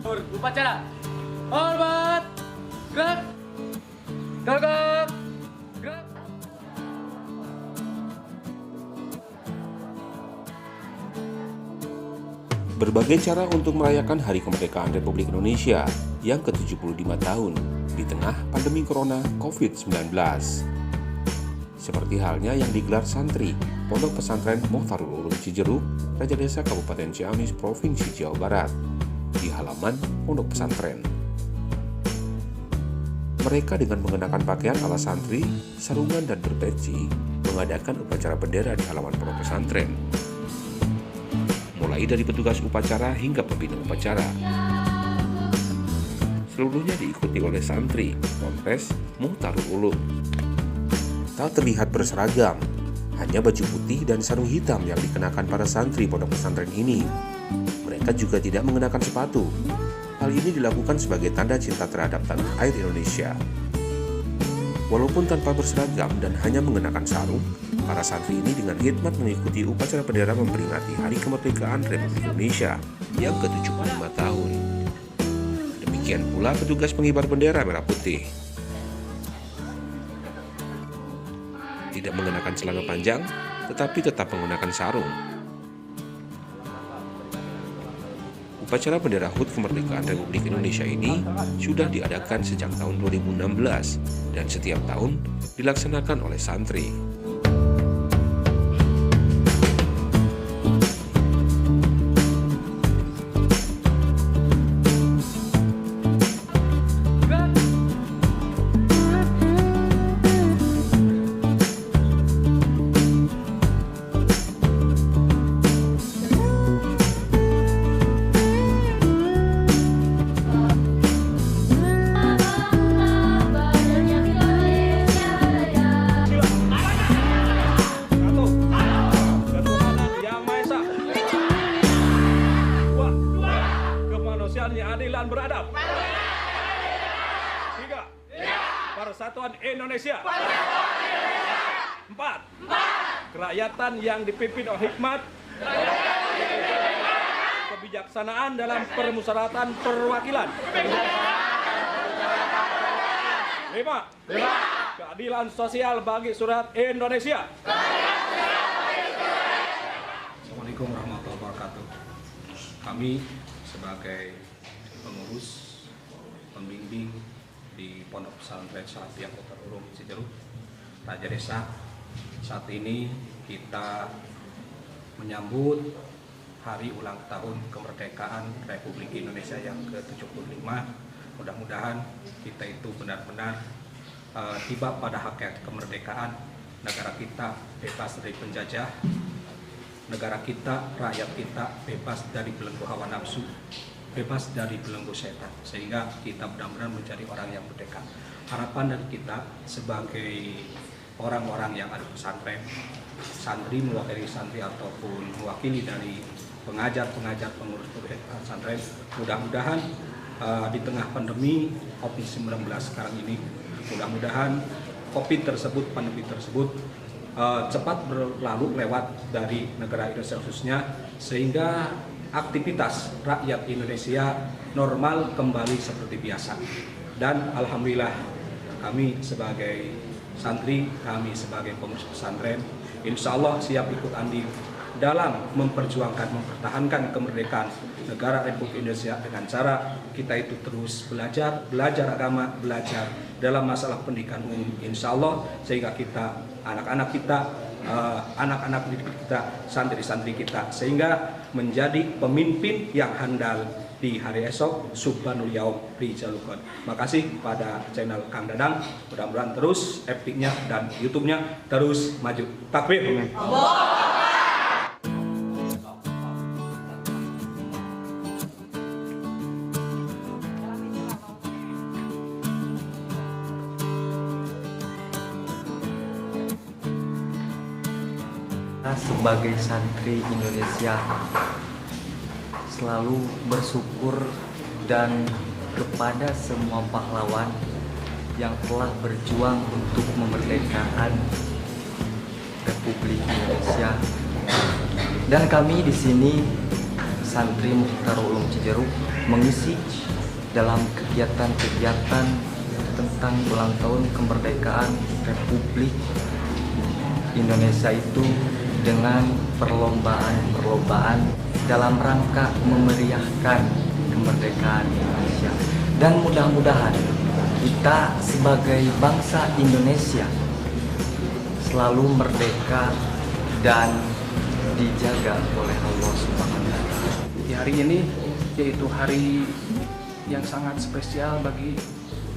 Upacara. Hormat. Gerak. Gagap. Gerak. Berbagai cara untuk merayakan Hari Kemerdekaan Republik Indonesia yang ke-75 tahun di tengah pandemi Corona COVID-19. Seperti halnya yang digelar santri Pondok Pesantren Mukhtarul Ulum Cijeruk, Raja Desa Kabupaten Ciamis, Provinsi Jawa Barat, di halaman pondok pesantren. Mereka dengan mengenakan pakaian ala santri, sarungan dan berpeci, mengadakan upacara bendera di halaman pondok pesantren. Mulai dari petugas upacara hingga pembina upacara. Seluruhnya diikuti oleh santri Ponpes Mukhtarul Ulum. Tak terlihat berseragam, hanya baju putih dan sarung hitam yang dikenakan para santri pondok pesantren ini. Mereka juga tidak mengenakan sepatu. Hal ini dilakukan sebagai tanda cinta terhadap tanah air Indonesia. Walaupun tanpa berseragam dan hanya mengenakan sarung, para santri ini dengan hikmat mengikuti upacara bendera memperingati Hari Kemerdekaan Republik Indonesia yang ke-75 tahun. Demikian pula petugas pengibar bendera merah putih. Tidak mengenakan celana panjang, tetapi tetap menggunakan sarung. Upacara bendera HUT Kemerdekaan Republik Indonesia ini sudah diadakan sejak tahun 2016 dan setiap tahun dilaksanakan oleh santri. Yang adil dan beradab. 3. Persatuan Indonesia. 4. Kerakyatan yang dipimpin oleh hikmat, kebijaksanaan dalam permusyawaratan perwakilan. 5. Keadilan sosial bagi rakyat Indonesia. Assalamualaikum warahmatullahi wabarakatuh. Kami sebagai pengurus pembimbing di Pondok Pesantren Salafiah Mukhtarul Ulum Cijeruk, Raja Desa, saat ini kita menyambut hari ulang tahun kemerdekaan Republik Indonesia yang ke-75. Mudah-mudahan kita itu benar-benar tiba pada hakikat kemerdekaan. Negara kita bebas dari penjajah, negara kita, rakyat kita bebas dari belenggu hawa nafsu, bebas dari belenggu setan, sehingga kita benar-benar menjadi orang yang merdeka. Harapan dari kita sebagai orang-orang yang ada di pesantren, santri mewakili santri ataupun mewakili dari pengajar-pengajar pengurus pesantren, mudah-mudahan di tengah pandemi COVID-19 sekarang ini, mudah-mudahan pandemi tersebut cepat berlalu lewat dari negara Indonesia khususnya, sehingga aktivitas rakyat Indonesia normal kembali seperti biasa. Dan alhamdulillah kami sebagai santri, kami sebagai pengurus pesantren, insya Allah siap ikut andil dalam mempertahankan kemerdekaan negara Republik Indonesia dengan cara kita itu terus belajar agama, belajar dalam masalah pendidikan umum, insya Allah, sehingga kita, anak-anak kita, anak-anak didik kita, santri-santri kita, sehingga menjadi pemimpin yang handal di hari esok. Subhanul yaum rijalukon. Makasih pada channel Kang Dadang, mudah-mudahan terus FB-nya dan YouTube-nya terus maju. Takbir. Sebagai santri Indonesia selalu bersyukur dan kepada semua pahlawan yang telah berjuang untuk memerdekakan Republik Indonesia. Dan kami di sini santri Mukhtarul Ulum Cijeruk mengisi dalam kegiatan-kegiatan tentang ulang tahun kemerdekaan Republik Indonesia itu dengan perlombaan-perlombaan dalam rangka memeriahkan kemerdekaan Indonesia. Dan mudah-mudahan kita sebagai bangsa Indonesia selalu merdeka dan dijaga oleh Allah Subhanahu wa Ta'ala. Di hari ini yaitu hari yang sangat spesial bagi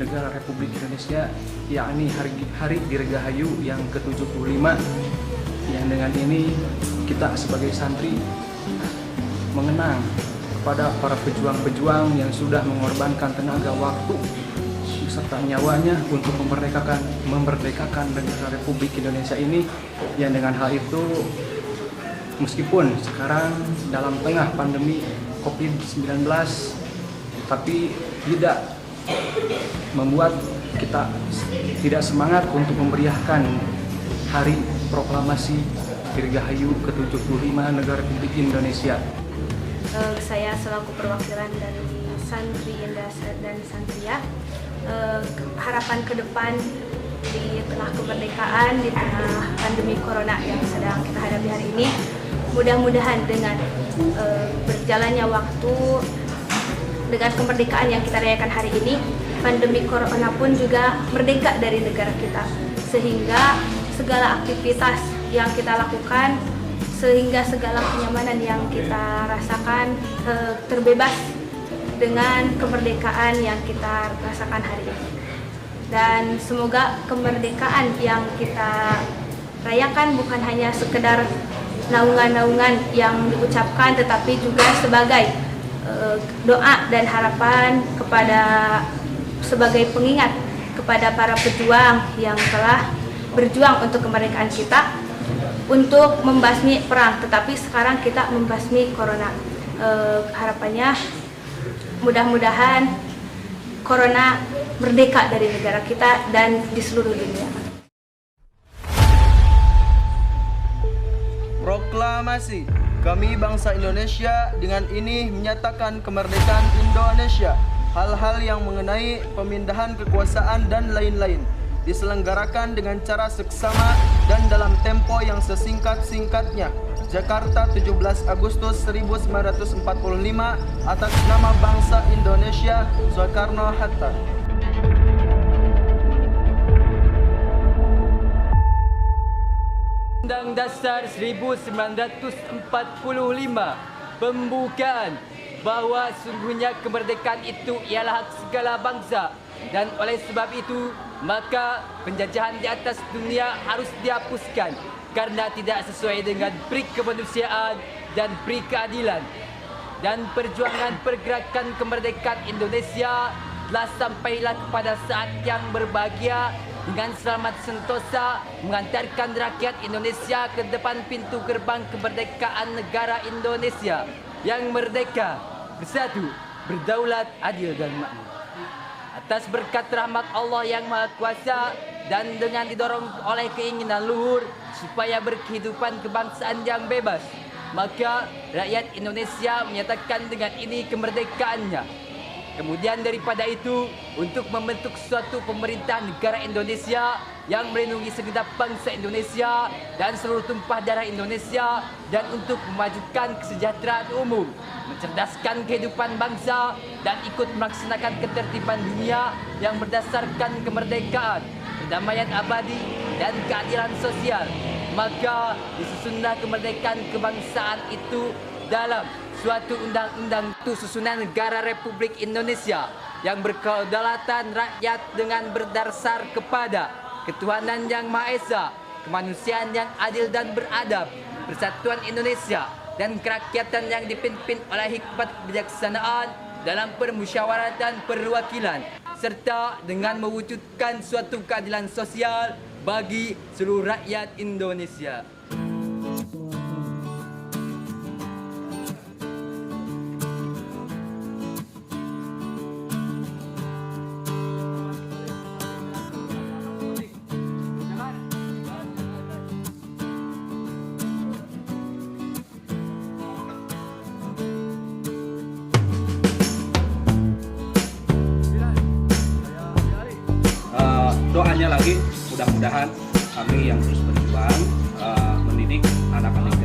negara Republik Indonesia, yakni hari Dirgahayu yang ke-75, yang dengan ini kita sebagai santri mengenang kepada para pejuang-pejuang yang sudah mengorbankan tenaga, waktu, beserta nyawanya untuk memerdekakan negara Republik Indonesia ini. Yang dengan hal itu, meskipun sekarang dalam tengah pandemi COVID-19, tapi tidak membuat kita tidak semangat untuk memeriahkan hari proklamasi Dirgahayu ke-75 negara Republik Indonesia. Saya selaku perwakilan dari Santri Indah dan Santria, harapan ke depan di tengah kemerdekaan, di tengah pandemi corona yang sedang kita hadapi hari ini, mudah-mudahan dengan berjalannya waktu, dengan kemerdekaan yang kita rayakan hari ini, pandemi corona pun juga merdeka dari negara kita, sehingga segala aktivitas yang kita lakukan, sehingga segala kenyamanan yang kita rasakan terbebas dengan kemerdekaan yang kita rasakan hari ini. Dan semoga kemerdekaan yang kita rayakan bukan hanya sekedar naungan-naungan yang diucapkan, tetapi juga sebagai doa dan harapan sebagai pengingat kepada para pejuang yang telah berjuang untuk kemerdekaan kita, untuk membasmi perang, tetapi sekarang kita membasmi corona. Harapannya mudah-mudahan corona merdeka dari negara kita dan di seluruh dunia. Proklamasi. Kami bangsa Indonesia dengan ini menyatakan kemerdekaan Indonesia. Hal-hal yang mengenai pemindahan kekuasaan dan lain-lain diselenggarakan dengan cara seksama dan dalam tempo yang sesingkat-singkatnya. Jakarta, 17 Agustus 1945, atas nama bangsa Indonesia, Soekarno-Hatta. Undang Dasar 1945 pembukaan bahwa sungguhnya kemerdekaan itu ialah hak segala bangsa, dan oleh sebab itu maka penjajahan di atas dunia harus dihapuskan karena tidak sesuai dengan pri kemanusiaan dan pri keadilan. Dan perjuangan pergerakan kemerdekaan Indonesia telah sampailah kepada saat yang berbahagia dengan selamat sentosa mengantarkan rakyat Indonesia ke depan pintu gerbang kemerdekaan negara Indonesia yang merdeka, bersatu, berdaulat, adil dan makmur. Atas berkat rahmat Allah yang Maha Kuasa dan dengan didorong oleh keinginan luhur supaya berkehidupan kebangsaan yang bebas, maka rakyat Indonesia menyatakan dengan ini kemerdekaannya. Kemudian daripada itu, untuk membentuk suatu pemerintah negara Indonesia yang melindungi segenap bangsa Indonesia dan seluruh tumpah darah Indonesia, dan untuk memajukan kesejahteraan umum, mencerdaskan kehidupan bangsa, dan ikut melaksanakan ketertiban dunia yang berdasarkan kemerdekaan, perdamaian abadi, dan keadilan sosial. Maka disusunlah kemerdekaan kebangsaan itu dalam suatu undang-undang itu susunan negara Republik Indonesia yang berkedaulatan rakyat dengan berdasar kepada ketuhanan yang Maha Esa, kemanusiaan yang adil dan beradab, persatuan Indonesia, dan kerakyatan yang dipimpin oleh hikmat kebijaksanaan dalam permusyawaratan perwakilan, serta dengan mewujudkan suatu keadilan sosial bagi seluruh rakyat Indonesia. doanya lagi mudah-mudahan kami yang terus berjuang mendidik anak-anak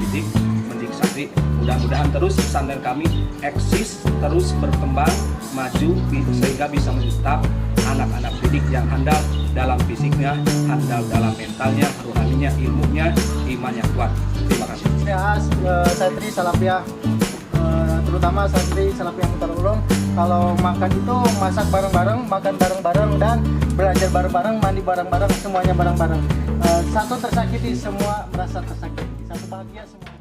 didik, mendidik santri, mudah-mudahan terus pesantren kami eksis, terus berkembang, maju sehingga bisa mencetak anak-anak didik yang handal dalam fisiknya, handal dalam mentalnya, rohaninya, ilmunya, imannya kuat. Terima kasih. Santri Salafiyah, terutama santri Salafiyah Mutar Ulum, kalau makan itu masak bareng-bareng, makan bareng-bareng, dan belajar bareng-bareng, mandi bareng-bareng, semuanya bareng-bareng. Satu tersakiti, semua merasa tersakiti. Satu bahagia, semua.